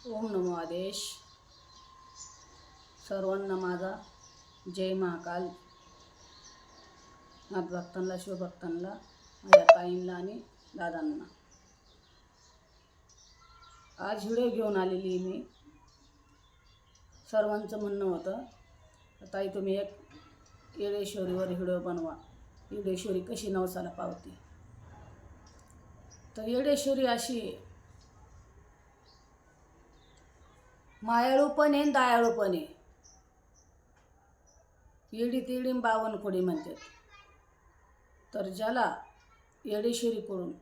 ओम नमो आदेश. सर्वांना माझा जय महाकाल. नाथभक्तांना, शिवभक्तांना, माझ्या ताईंना आणि दादांना आज व्हिडिओ घेऊन आलेली मी. सर्वांचं म्हणणं होतं, ताई तुम्ही एक येडेश्वरीवर व्हिडिओ बनवा, येडेश्वरी कशी नवसाला पावती. तर येडेश्वरी अशी मायाळू पण आहे, दयाळू पण आहे. येडी तेडी बावनकुडी म्हणतात. तर ज्याला येडेश्वरीकडून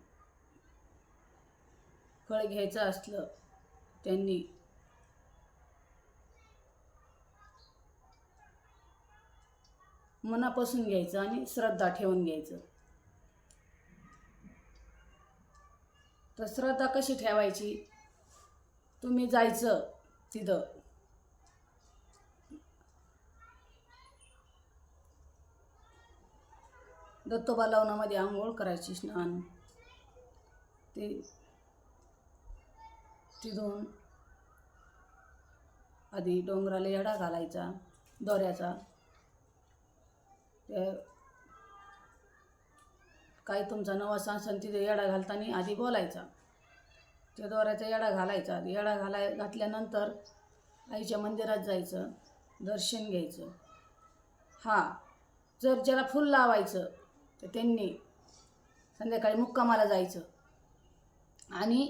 फळ घ्यायचं असलं त्यांनी मनापासून घ्यायचं आणि श्रद्धा ठेवून घ्यायचं. तर श्रद्धा कशी ठेवायची, तुम्ही जायचं तिथं दत्तोबा लवणामध्ये आंघोळ करायची, स्नान, ते तिथून आधी डोंगराला येडा घालायचा दोऱ्याचा. ते काही तुमचा नवस असेल तिथे येडा घालताना आधी बोलायचा, त्या दोऱ्याचा येडा घालायचा. येडा घातल्यानंतर आईच्या मंदिरात जायचं, दर्शन घ्यायचं. जर ज्याला फुल लावायचं तर त्यांनी संध्याकाळी मुक्कामाला जायचं आणि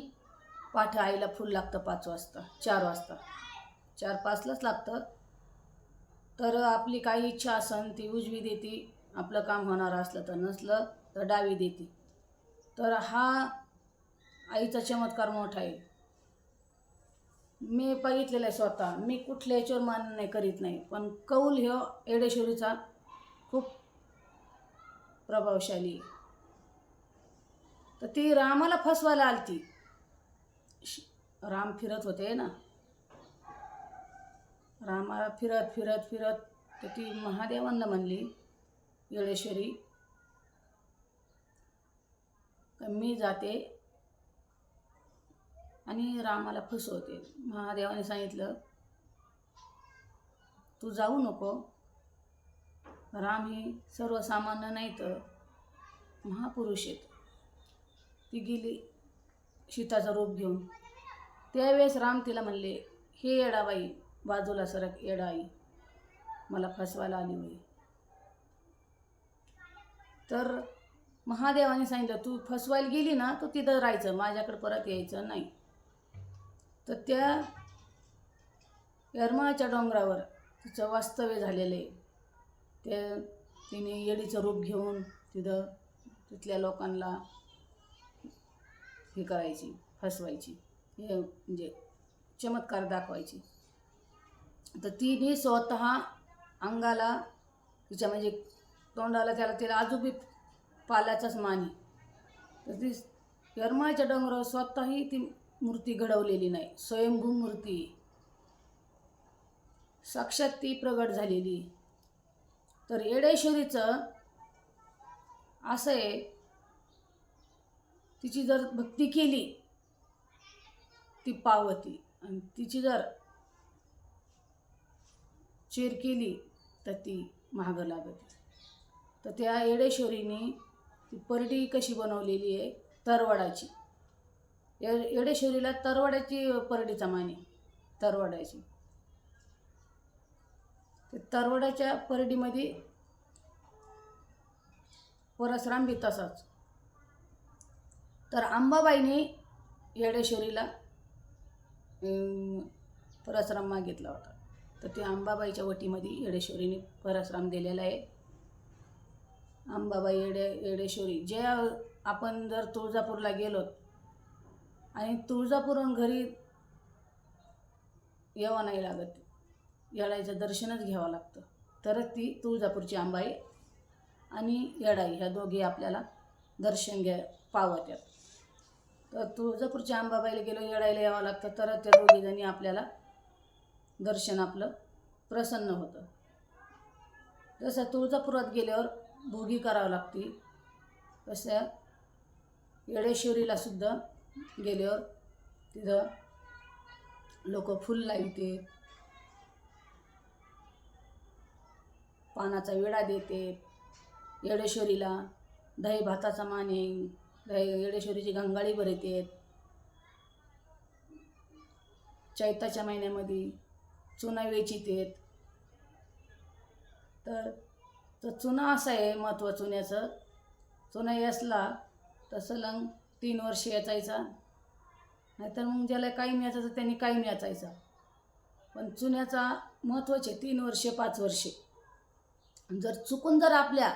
पाठ आईला फुल लागतं 5 वाजता, 4 वाजता, 4-5लाच लागतं. तर आपली काही इच्छा असेल ती उजवी देती, आपलं काम होणार असलं तर, नसलं तर डावी देती. तर हा आईचा चमत्कार मोठा आहे. मी बघितलेलं आहे स्वतः. मी कुठल्या याच्यावर मान नाही करीत नाही, पण कौल ह्यो येडेश्वरीचा खूप प्रभावशाली. तर ती रामाला फसवायला आलती. राम फिरत होते ना, रामाला फिरत फिरत फिरत तर ती महादेवांना म्हणली येडेश्वरी मी जाते आणि रामाला फसवते. महादेवाने सांगितलं तू जाऊ नको, राम ही सर्वसामान्य नाही तर महापुरुष आहेत. ती गेली सीताचं रूप घेऊन. त्यावेळेस राम तिला म्हणले, हे येडाबाई बाजूला सरक, येडाई मला फसवायला आली होई. तर महादेवाने सांगितलं तू फसवायला गेली ना, तू तिथं राहायचं, माझ्याकडे परत यायचं नाही. तर त्या यरमाळ्याच्या डोंगरावर तिचं वास्तव्य झालेलं आहे. तिने येडीचं रूप घेऊन तिथल्या लोकांना हे करायची, फसवायची, हे म्हणजे चमत्कार दाखवायची. तर तिने स्वतः अंगाला तिच्या म्हणजे तोंडाला तिला आजूबी पाल्याचाच मानी. तर ती यरमाळ्याच्या डोंगरावर स्वतःही ती मूर्ती घडवलेली नाही, स्वयंभू मूर्ती, साक्षात ती प्रगट झालेली. तर येडेश्वरीचं असं आहे, तिची जर भक्ती केली ती पावती, आणि तिची जर चेर केली तर ती मागं लागते. तर त्या येडेश्वरीने ती परडी कशी बनवलेली आहे, तरवडाची. येडेश्वरीला तरवड्याची परडीचा माने, तरवड्याची. ते तरवड्याच्या परडीमध्ये परशुराम बी तसाच. तर अंबाबाईने येडेश्वरीला परशुराम मागितला होता. तर ते अंबाबाईच्या वटीमध्ये येडेश्वरीने परशुराम दिलेला आहे. अंबाबाई येडेश्वरी जे आपण जर तुळजापूरला गेलो आणि तुळजापूरहून घरी यावं नाही लागत, येडाईचं दर्शनच घ्यावं लागतं, तरच ती तुळजापूरची अंबाई आणि येडाई ह्या दोघी आपल्याला दर्शन पावत्यात. तर तुळजापूरच्या अंबाबाईला गेलो, येडाईला यावं लागतं, तरच त्या दोघी जणी आपल्याला दर्शन आपलं प्रसन्न होतं. जसं तुळजापुरात गेल्यावर भोगी करावं लागते, तसं येडेश्वरीला सुद्धा गेल्यावर तिथं लोक फुल लावते, पानाचा विडा देते. येडेश्वरीला दही भाताचा मान आहे. येडेश्वरीची गंगाळी भरते. चैताच्या महिन्यामध्ये चुना वेचितेत. तर चुना असं आहे महत्त्व चुन्याचं. चुना असला तर सलंग 3 वर्ष याचायचा, नाहीतर मग ज्याला कायम याचायचं त्यांनी कायम याचायचा. पण चुन्याचा महत्त्वाचे 3 वर्षे 5 वर्षे. जर चुकून जर आपल्या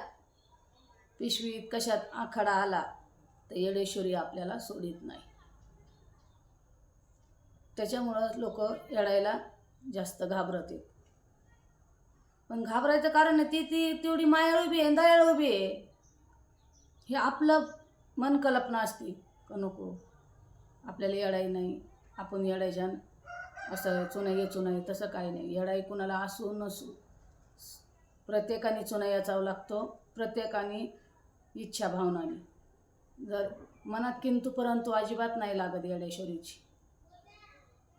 पिशवीत कशात आखाडा आला तर येडेश्वरी आपल्याला सोडित नाही. त्याच्यामुळं लोक येडायला जास्त घाबरतात. पण घाबरायचं कारण नाही, ती तेवढी मायाळू बी आहे, दयाळू बी आहे. हे आपलं मन कल्पना असते का नको आपल्याला येडाई नाही, आपण येडायच्या असं चुना याचू नाही, तसं काही नाही. येडाई कुणाला असू नसू प्रत्येकाने चुना याचावं लागतो, प्रत्येकाने इच्छा भावनाने. जर मनात किंतु परंतु अजिबात नाही लागत येडेश्वरीची.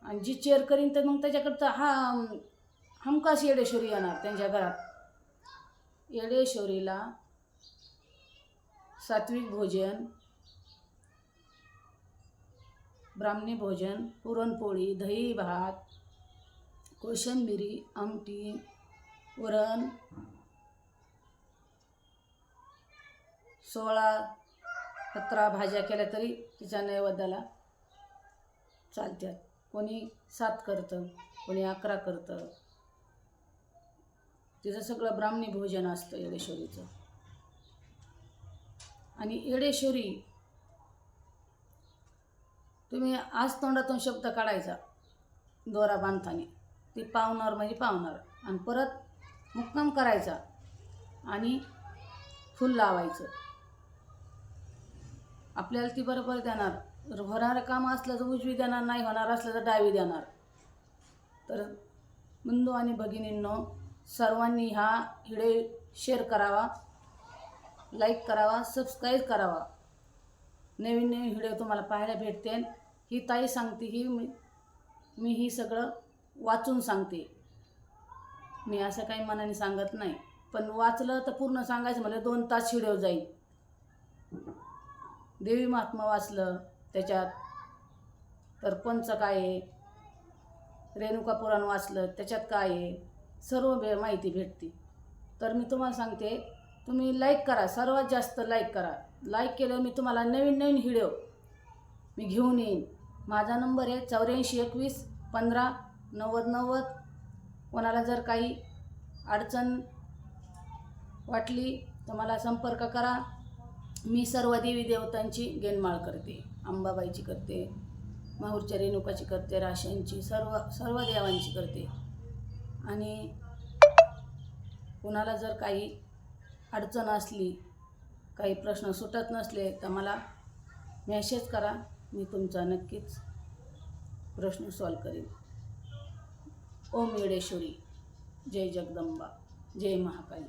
आणि जी चेअर करीन तर मग त्याच्याकडं हमखास येडेश्वरी येणार त्यांच्या घरात. येडेश्वरीला सात्विक भोजन, ब्राह्मणी भोजन, पुरणपोळी, दही भात, कोशिंबिरी, आमटी, वरण, 16-17 भाज्या केल्या तरी तिच्या नैवेद्याला चालतात. कोणी 7 करतं, कोणी 11 करतं. तिचं सगळं ब्राह्मणी भोजन असतं येडेश्वरीचं. आणि येडेश्वरी तुम्ही आज तोंडातून शब्द काढायचा दोरा बांधताना, ती पावणार म्हणजे पावणार. आणि परत मुक्काम करायचा आणि फुल लावायचं. आपल्याला ती बरोबर देणार. जर होणारं काम असलं तर उजवी देणार, नाही होणार असलं तर डावी देणार. तर बंधू आणि भगिनींनो, सर्वांनी हा व्हिडिओ शेअर करावा, लाईक करावा, सबस्क्राईब करावा. नवीन नवीन व्हिडिओ तुम्हाला पाहायला भेटतील. ही ताई सांगते, मी ही सगळं वाचून सांगते. मी असं काही मनाने सांगत नाही. पण वाचलं तर पूर्ण सांगायचं म्हणजे 2 तास व्हिडिओ जाईल. देवी महात्मा वाचलं त्याच्यात तर पंच काय आहे, रेणुका पुराण वाचलं त्याच्यात काय आहे, सर्व माहिती भेटते. तर मी तुम्हाला सांगते, तुम्ही लाईक करा, सर्वात जास्त लाईक करा. लाईक केलं मी तुम्हाला नवीन नवीन व्हिडिओ मी घेऊन येईन. माझा नंबर आहे 8421 15 90 90. कोणाला जर काही अडचण वाटली तर मला संपर्क करा. मी सर्व देवी देवतांची गेनमाळ करते. अंबाबाईची करते, माहूरच्या रेणुकाची करते, राशांची, सर्व देवांची करते. आणि कोणाला जर काही अडचण असली, काही प्रश्न सुटत नसले तर मला मेसेज करा. मी तुमचा नक्कीच प्रश्न सॉल्व करेन. ओम येडेश्वरी, जय जगदंबा, जय महाकाली.